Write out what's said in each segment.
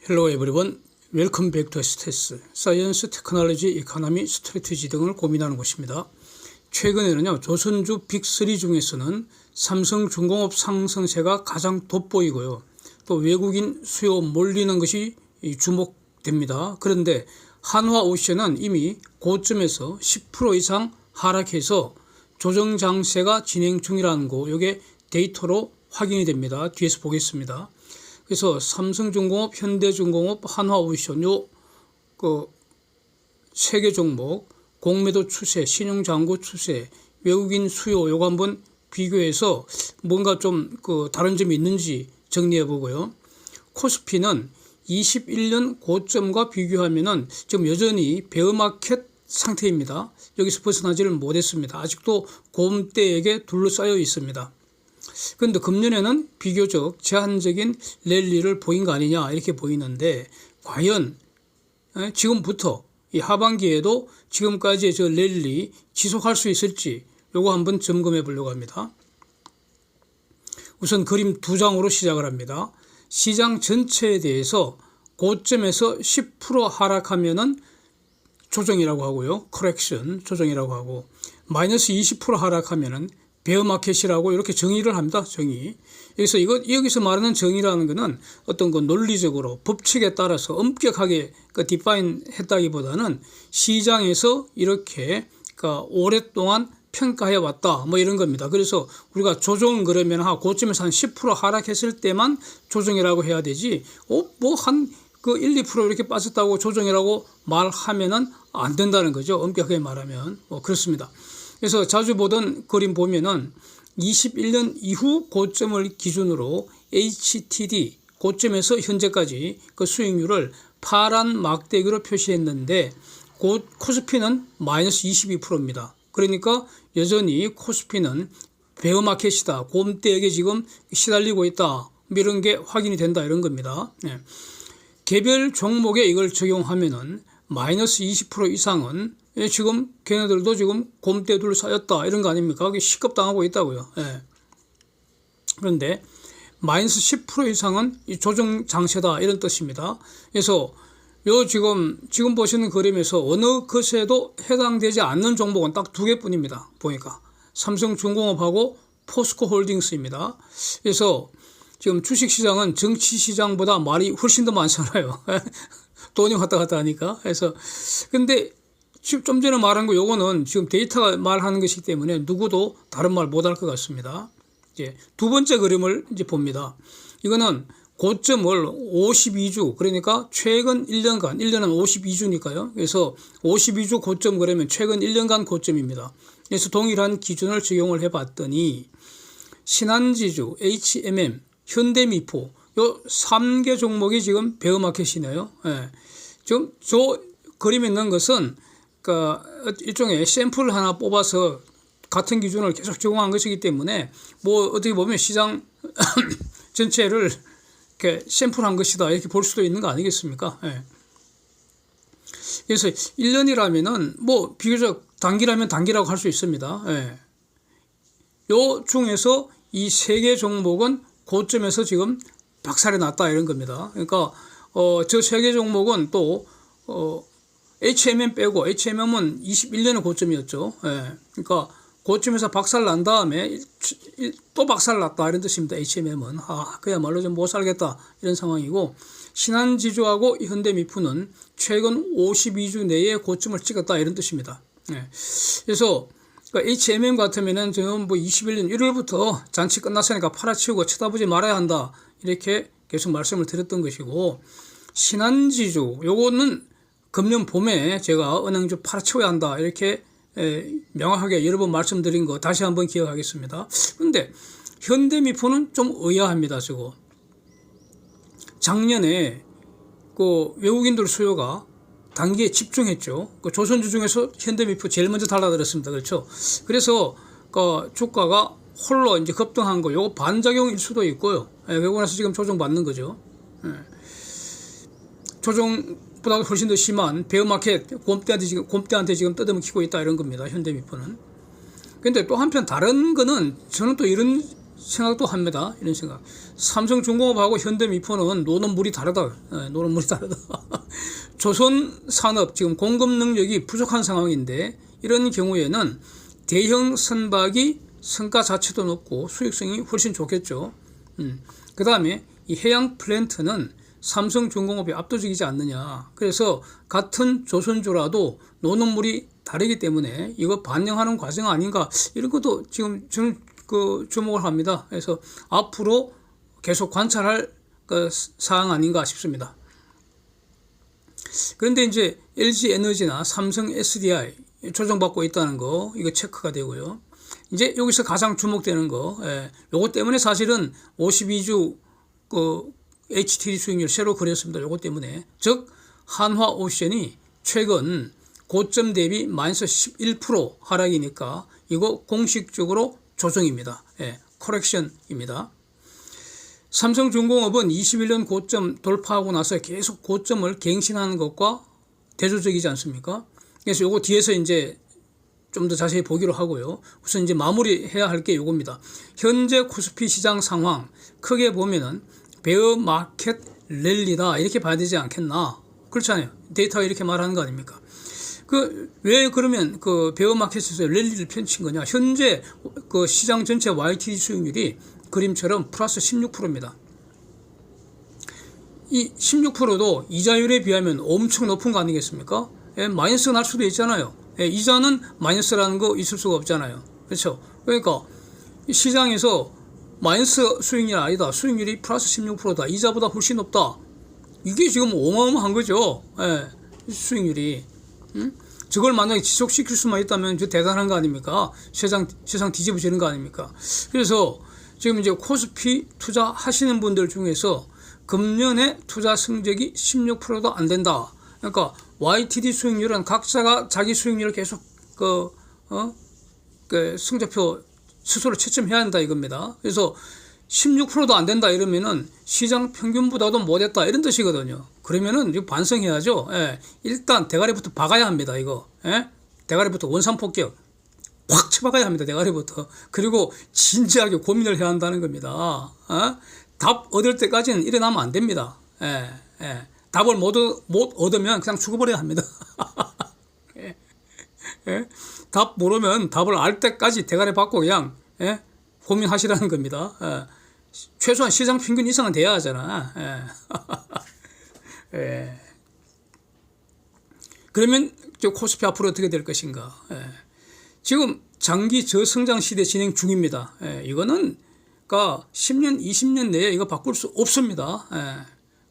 Hello everyone. Welcome back to STS. 사이언스, 테크놀로지, 이코노미, 스트래티지 등을 고민하는 곳입니다. 최근에는요, 조선주 빅3 중에서는 삼성중공업 상승세가 가장 돋보이고요. 또 외국인 수요 몰리는 것이 주목됩니다. 그런데 한화오션은 이미 고점에서 10% 이상 하락해서 조정 장세가 진행 중이라는 거, 이게 데이터로 확인이 됩니다. 뒤에서 보겠습니다. 그래서 삼성중공업, 현대중공업, 한화오션 세 개 종목 공매도 추세, 신용잔고 추세, 외국인 수요 요거 한번 비교해서 뭔가 좀 다른 점이 있는지 정리해 보고요. 코스피는 21년 고점과 비교하면은 지금 여전히 베어마켓 상태입니다. 여기서 벗어나지를 못했습니다. 아직도 고음대에게 둘러싸여 있습니다. 그런데 금년에는 비교적 제한적인 랠리를 보인 거 아니냐 이렇게 보이는데, 과연 지금부터 이 하반기에도 지금까지의 저 랠리 지속할 수 있을지 요거 한번 점검해 보려고 합니다. 우선 그림 두 장으로 시작을 합니다. 시장 전체에 대해서 고점에서 10% 하락하면은 조정이라고 하고요. 커렉션 조정이라고 하고, 마이너스 20% 하락하면은 베어마켓이라고 이렇게 정의를 합니다. 정의. 그래서 여기서 말하는 정의라는 것은 어떤 논리적으로 법칙에 따라서 엄격하게 디파인 했다기보다는 시장에서 이렇게 오랫동안 평가해 왔다 뭐 이런 겁니다. 그래서 우리가 조정 그러면 고점에서 한 10% 하락했을 때만 조정이라고 해야 되지, 뭐 한 1, 2% 이렇게 빠졌다고 조정이라고 말하면은 안 된다는 거죠. 엄격하게 말하면 그렇습니다. 그래서 자주 보던 그림 보면은 21년 이후 고점을 기준으로 HTD 고점에서 현재까지 그 수익률을 파란 막대기로 표시했는데, 코스피는 마이너스 22%입니다. 그러니까 여전히 코스피는 베어마켓이다, 고음대에게 지금 시달리고 있다, 이런 게 확인이 된다 이런 겁니다. 개별 종목에 이걸 적용하면은 마이너스 20% 이상은 지금 걔네들도 지금 곰대 둘러싸였다 이런 거 아닙니까? 그게 시급당하고 있다고요. 그런데 마이너스 10% 이상은 이 조정 장세다 이런 뜻입니다. 그래서 지금 보시는 그림에서 어느 것에도 해당되지 않는 종목은 딱 두 개뿐입니다. 보니까 삼성중공업하고 포스코홀딩스입니다. 그래서 지금 주식시장은 정치시장보다 말이 훨씬 더 많잖아요. 돈이 왔다 갔다 하니까. 그래서 근데 좀 전에 말한 거 요거는 지금 데이터가 말하는 것이기 때문에 누구도 다른 말 못할 것 같습니다. 이제 두 번째 그림을 이제 봅니다. 이거는 고점을 52주, 그러니까 최근 1년간, 1년은 52주니까요. 그래서 52주 고점 그러면 최근 1년간 고점입니다. 그래서 동일한 기준을 적용을 해봤더니 신한지주, HMM, 현대미포 요 3개 종목이 지금 베어마켓이네요. 지금 저 그림에 있는 것은 일종의 샘플을 하나 뽑아서 같은 기준을 계속 적용한 것이기 때문에 어떻게 보면 시장 전체를 이렇게 샘플한 것이다 이렇게 볼 수도 있는 거 아니겠습니까? 그래서 1년이라면은 비교적 단기라면 단기라고 할 수 있습니다. 요 중에서 이 세 개 종목은 고점에서 지금 박살이 났다 이런 겁니다. 그러니까 저 세 개 종목은 또 HMM 빼고, HMM은 21년의 고점이었죠. 그러니까 고점에서 박살 난 다음에 또 박살 났다 이런 뜻입니다. HMM은 그야말로 좀 못 살겠다 이런 상황이고, 신한지주하고 현대미포는 최근 52주 내에 고점을 찍었다 이런 뜻입니다. 그래서 HMM 같으면은 지금 21년 1월부터 잔치 끝났으니까 팔아치우고 쳐다보지 말아야 한다 이렇게 계속 말씀을 드렸던 것이고, 신한지주 요거는 금년 봄에 제가 은행주 팔아치워야 한다 이렇게 명확하게 여러 번 말씀드린 거 다시 한번 기억하겠습니다. 그런데 현대미포는 좀 의아합니다. 저거 작년에 외국인들 수요가 단기에 집중했죠. 조선주 중에서 현대미포 제일 먼저 달라들었습니다. 그렇죠? 그래서 주가가 홀로 이제 급등한 거, 요거 반작용일 수도 있고요. 외국인에서 지금 조정받는 거죠. 조정보다 훨씬 더 심한 베어마켓 곰대한테 지금 떠들썩히고 있다 이런 겁니다. 현대미포는. 근데 또 한편 다른 거는 저는 또 이런 생각도 합니다. 이런 생각. 삼성중공업하고 현대미포는 노는 물이 다르다. 노는 물이 다르다. 조선산업 지금 공급 능력이 부족한 상황인데 이런 경우에는 대형 선박이 성가 자체도 높고 수익성이 훨씬 좋겠죠. 그 다음에 이 해양 플랜트는 삼성중공업이 압도적이지 않느냐. 그래서 같은 조선주라도 노는 물이 다르기 때문에 이거 반영하는 과정 아닌가, 이런 것도 지금 저는 주목을 합니다. 그래서 앞으로 계속 관찰할 사항 아닌가 싶습니다. 그런데 이제 LG 에너지나 삼성 SDI 조정받고 있다는 거, 이거 체크가 되고요. 이제 여기서 가장 주목되는 거, 요거 때문에 사실은 52주 HTD 수익률 새로 그렸습니다. 요거 때문에. 즉 한화오션이 최근 고점 대비 마이너스 11% 하락이니까 이거 공식적으로 조정입니다. 커렉션입니다. 삼성중공업은 21년 고점 돌파하고 나서 계속 고점을 갱신하는 것과 대조적이지 않습니까? 그래서 요거 뒤에서 이제 좀 더 자세히 보기로 하고요. 우선 이제 마무리해야 할 게 요겁니다. 현재 코스피 시장 상황 크게 보면은 베어 마켓 랠리다 이렇게 봐야 되지 않겠나? 그렇잖아요. 데이터가 이렇게 말하는 거 아닙니까? 왜 그러면 베어 마켓에서 랠리를 펼친 거냐? 현재 시장 전체 YTD 수익률이 그림처럼 플러스 16%입니다. 이 16%도 이자율에 비하면 엄청 높은 거 아니겠습니까? 마이너스가 날 수도 있잖아요. 이자는 마이너스라는 거 있을 수가 없잖아요. 그렇죠? 그러니까 시장에서 마이너스 수익률이 아니다. 수익률이 플러스 16%다. 이자보다 훨씬 높다. 이게 지금 어마어마한 거죠. 수익률이. 저걸 만약에 지속시킬 수만 있다면 대단한 거 아닙니까? 세상 뒤집어지는 거 아닙니까? 그래서 지금 이제 코스피 투자하시는 분들 중에서 금년에 투자 성적이 16%도 안 된다. 그러니까 YTD 수익률은 각자가 자기 수익률을 계속 성적표 스스로 채점해야 한다 이겁니다. 그래서 16%도 안 된다 이러면은 시장 평균보다도 못했다 이런 뜻이거든요. 그러면은 이거 반성해야죠. 일단 대가리부터 박아야 합니다. 이거. 대가리부터 원산폭격 확 쳐박아야 합니다. 대가리부터. 그리고 진지하게 고민을 해야 한다는 겁니다. 답 얻을 때까지는 일어나면 안 됩니다. 답을 못 얻으면 그냥 죽어버려야 합니다. 답 모르면 답을 알 때까지 대가리 받고 그냥 고민하시라는 겁니다. 최소한 시장 평균 이상은 돼야 하잖아. 그러면 코스피 앞으로 어떻게 될 것인가. 지금 장기 저성장 시대 진행 중입니다. 이거는 10년, 20년 내에 이거 바꿀 수 없습니다.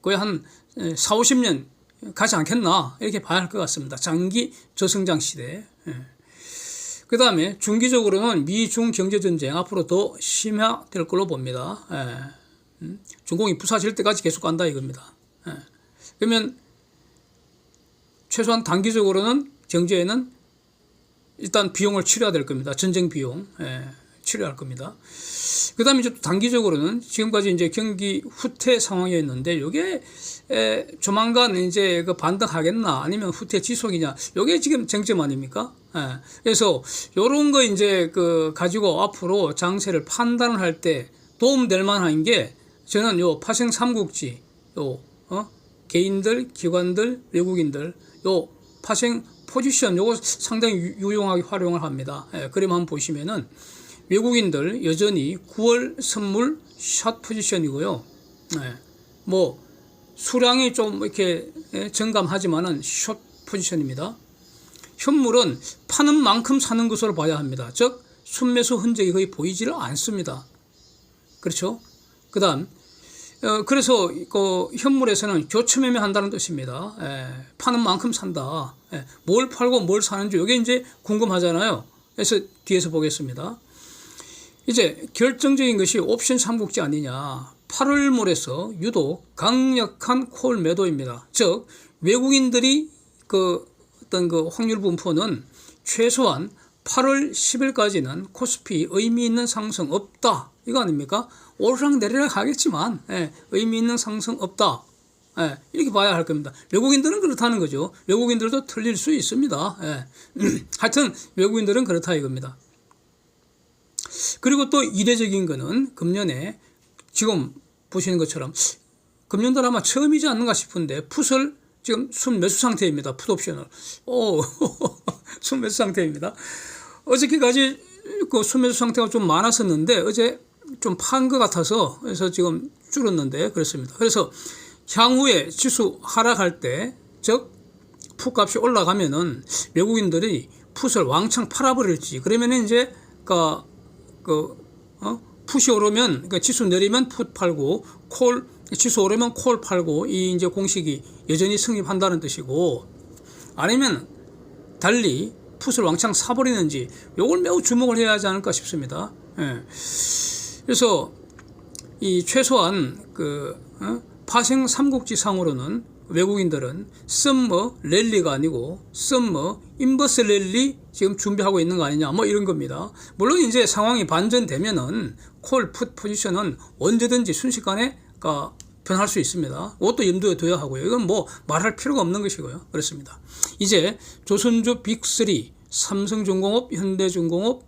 거의 한 4, 50년 가지 않겠나 이렇게 봐야 할 것 같습니다. 장기 저성장 시대. 그 다음에 중기적으로는 미중 경제전쟁 앞으로 더 심화될 걸로 봅니다. 중공이 부사질 때까지 계속 간다 이겁니다. 그러면 최소한 단기적으로는 경제에는 일단 비용을 치러야 될 겁니다. 전쟁 비용 치러야 할 겁니다. 그 다음에 이제 단기적으로는 지금까지 이제 경기 후퇴 상황이었는데 이게 조만간 이제 반등하겠나 아니면 후퇴 지속이냐 이게 지금 쟁점 아닙니까? 그래서 요런 거 이제 가지고 앞으로 장세를 판단을 할 때 도움될 만한 게 저는 요 파생 삼국지 개인들, 기관들, 외국인들 요 파생 포지션 요거 상당히 유용하게 활용을 합니다. 그림 한번 보시면은 외국인들 여전히 9월 선물 샷 포지션이고요. 뭐 수량이 좀 이렇게 정감하지만은 숏 포지션입니다. 현물은 파는 만큼 사는 것으로 봐야 합니다. 즉 순매수 흔적이 거의 보이지를 않습니다. 그렇죠? 그다음 그래서 현물에서는 교체 매매한다는 뜻입니다. 파는 만큼 산다. 뭘 팔고 뭘 사는지 이게 이제 궁금하잖아요. 그래서 뒤에서 보겠습니다. 이제 결정적인 것이 옵션 삼국지 아니냐. 8월물에서 유독 강력한 콜 매도입니다. 즉 외국인들이 어떤 확률 분포는 최소한 8월 10일까지는 코스피 의미 있는 상승 없다. 이거 아닙니까? 오르락 내리락 하겠지만 의미 있는 상승 없다. 이렇게 봐야 할 겁니다. 외국인들은 그렇다는 거죠. 외국인들도 틀릴 수 있습니다. 하여튼 외국인들은 그렇다 이겁니다. 그리고 또 이례적인 거는 금년에 지금 보시는 것처럼 금년도 아마 처음이지 않는가 싶은데 풋을 지금 순매수 상태입니다. 풋옵션을. 순매수 상태입니다. 어저께까지 그 순매수 상태가 좀 많았었는데 어제 좀 판 것 같아서 그래서 지금 줄었는데 그렇습니다. 그래서 향후에 지수 하락할 때, 즉 풋값이 올라가면은 외국인들이 풋을 왕창 팔아버릴지, 그러면 이제 풋이 오르면, 그러니까 지수 내리면 풋 팔고, 지수 오르면 콜 팔고, 이 이제 공식이 여전히 성립한다는 뜻이고, 아니면 달리 풋을 왕창 사버리는지, 요걸 매우 주목을 해야 하지 않을까 싶습니다. 예. 그래서 이 최소한 파생 삼국지상으로는 외국인들은 썸머 랠리가 아니고 썸머 인버스 랠리 지금 준비하고 있는 거 아니냐, 뭐 이런 겁니다. 물론 이제 상황이 반전되면은 콜, 풋 포지션은 언제든지 순식간에 변할 수 있습니다. 그것도 염두에 둬야 하고요. 이건 뭐 말할 필요가 없는 것이고요. 그렇습니다. 이제 조선주 빅3, 삼성중공업, 현대중공업,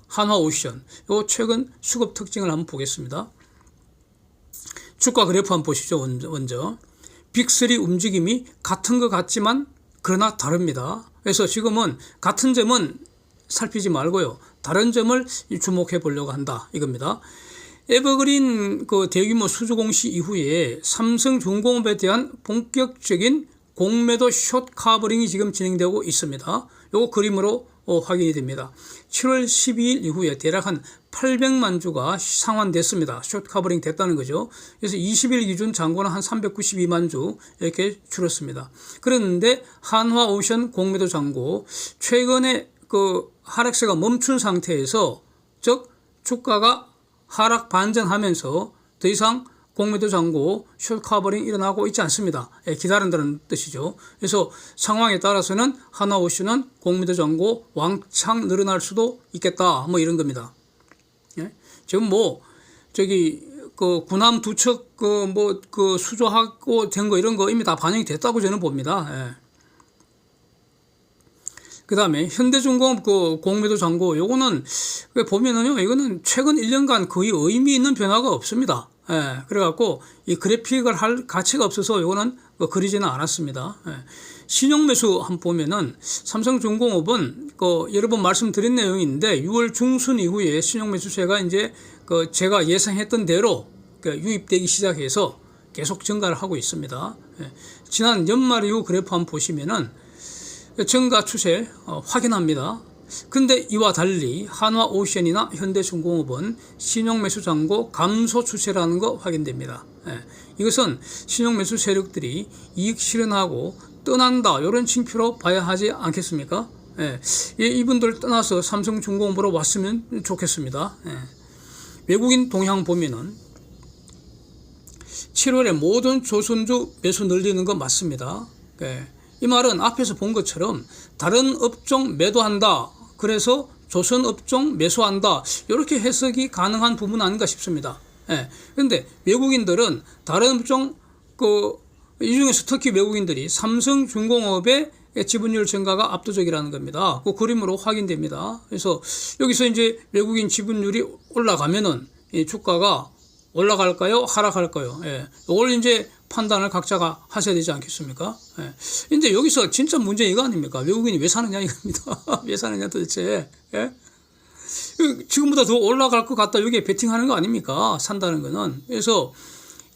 한화오션, 요 최근 수급 특징을 한번 보겠습니다. 주가 그래프 한번 보시죠. 먼저 빅3 움직임이 같은 것 같지만 그러나 다릅니다. 그래서 지금은 같은 점은 살피지 말고요, 다른 점을 주목해 보려고 한다, 이겁니다. 에버그린 대규모 수주 공시 이후에 삼성중공업에 대한 본격적인 공매도 숏 커버링이 지금 진행되고 있습니다. 요거 그림으로 확인이 됩니다. 7월 12일 이후에 대략 한 800만 주가 상환됐습니다. 숏 커버링 됐다는 거죠. 그래서 20일 기준 잔고는 한 392만 주 이렇게 줄었습니다. 그런데 한화오션 공매도 잔고 최근에 하락세가 멈춘 상태에서, 즉 주가가 하락 반전하면서 더 이상 공매도 잔고 숏 커버링 일어나고 있지 않습니다. 기다린다는 뜻이죠. 그래서 상황에 따라서는 하나오션은 공매도 잔고 왕창 늘어날 수도 있겠다, 뭐 이런 겁니다. 예? 지금 군함 두 척 수조하고 된 거 이런 거 이미 다 반영이 됐다고 저는 봅니다. 예. 그 다음에 현대중공업 공매도 잔고, 요거는 보면은요, 이거는 최근 1년간 거의 의미 있는 변화가 없습니다. 예, 그래갖고 이 그래픽을 할 가치가 없어서 요거는 그리지는 않았습니다. 예. 신용매수 한번 보면은 삼성중공업은 여러 번 말씀드린 내용인데 6월 중순 이후에 신용매수세가 이제 제가 예상했던 대로 유입되기 시작해서 계속 증가를 하고 있습니다. 예. 지난 연말 이후 그래프 한번 보시면은 증가 추세 확인합니다. 근데 이와 달리 한화오션이나 현대중공업은 신용매수 잔고 감소 추세라는 거 확인됩니다. 예. 이것은 신용매수 세력들이 이익 실현하고 떠난다, 이런 징표로 봐야 하지 않겠습니까? 예. 이분들 떠나서 삼성중공업으로 왔으면 좋겠습니다. 예. 외국인 동향 보면은 7월에 모든 조선주 매수 늘리는 거 맞습니다. 예. 이 말은 앞에서 본 것처럼 다른 업종 매도한다, 그래서 조선업종 매수한다, 이렇게 해석이 가능한 부분 아닌가 싶습니다. 그런데 외국인들은 다른 업종 이 중에서 특히 외국인들이 삼성중공업의 지분율 증가가 압도적이라는 겁니다. 그 그림으로 확인됩니다. 그래서 여기서 이제 외국인 지분율이 올라가면은 이 주가가 올라갈까요? 하락할까요? 이걸 이제 판단을 각자가 하셔야 되지 않겠습니까? 근데 여기서 진짜 문제 이거 아닙니까? 외국인이 왜 사느냐 이겁니다. 왜 사느냐 도대체. 지금보다 더 올라갈 것 같다, 여기에 베팅하는 거 아닙니까? 산다는 거는. 그래서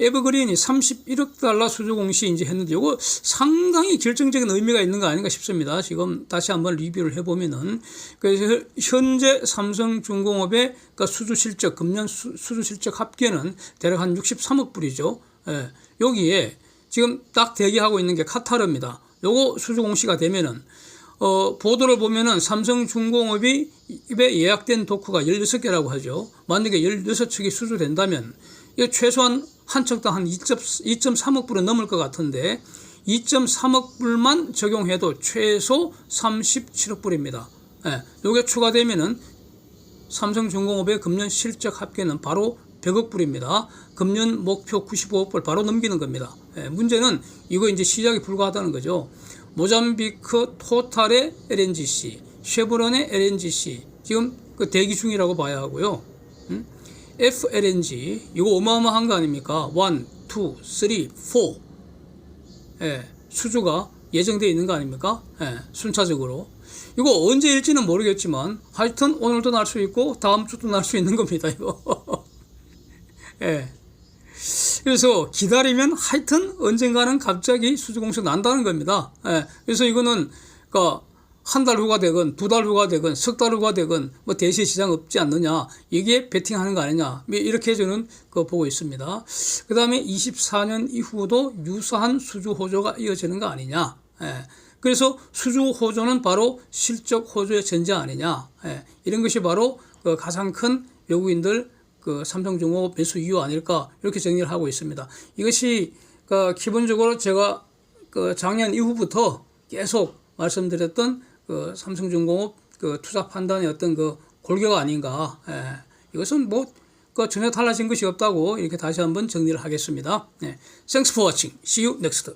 에버그린이 31억 달러 수주 공시 이제 했는데 이거 상당히 결정적인 의미가 있는 거 아닌가 싶습니다. 지금 다시 한번 리뷰를 해보면은, 그래서 현재 삼성중공업의 수주 실적, 금년 수주 실적 합계는 대략 한 63억 불이죠. 여기에 지금 딱 대기하고 있는 게 카타르입니다. 요거 수주 공시가 되면은 보도를 보면은 삼성중공업이 입에 예약된 도크가 16개라고 하죠. 만약에 16척이 수주된다면 이거 최소한 한 척당 한 2.3억 불은 넘을 것 같은데 2.3억 불만 적용해도 최소 37억 불입니다. 요게 추가되면은 삼성중공업의 금년 실적 합계는 바로 100억 불입니다. 금년 목표 95억 불 바로 넘기는 겁니다. 문제는 이거 이제 시작이 불가하다는 거죠. 모잠비크 토탈의 LNGC, 쉐브론의 LNGC, 지금 그 대기 중이라고 봐야 하고요. FLNG 이거 어마어마한 거 아닙니까? 1, 2, 3, 4 예, 수주가 예정되어 있는 거 아닙니까? 예, 순차적으로. 이거 언제일지는 모르겠지만 하여튼 오늘도 날 수 있고 다음 주도 날 수 있는 겁니다. 이거. 예. 그래서 기다리면 하여튼 언젠가는 갑자기 수주공시 난다는 겁니다. 예. 그래서 이거는 그러니까 한 달 후가 되건 두 달 후가 되건 석 달 후가 되건 뭐 대시 시장 없지 않느냐, 이게 베팅하는 거 아니냐, 이렇게 저는 보고 있습니다. 그 다음에 24년 이후도 유사한 수주 호조가 이어지는 거 아니냐. 예. 그래서 수주 호조는 바로 실적 호조의 전제 아니냐. 예. 이런 것이 바로 가장 큰 외국인들 삼성중공업 매수 이유 아닐까, 이렇게 정리를 하고 있습니다. 이것이 기본적으로 제가 작년 이후부터 계속 말씀드렸던 삼성중공업 투자 판단의 어떤 골격 아닌가. 예. 이것은 뭐 전혀 달라진 것이 없다고 이렇게 다시 한번 정리를 하겠습니다. 네. Thanks for watching. See you next.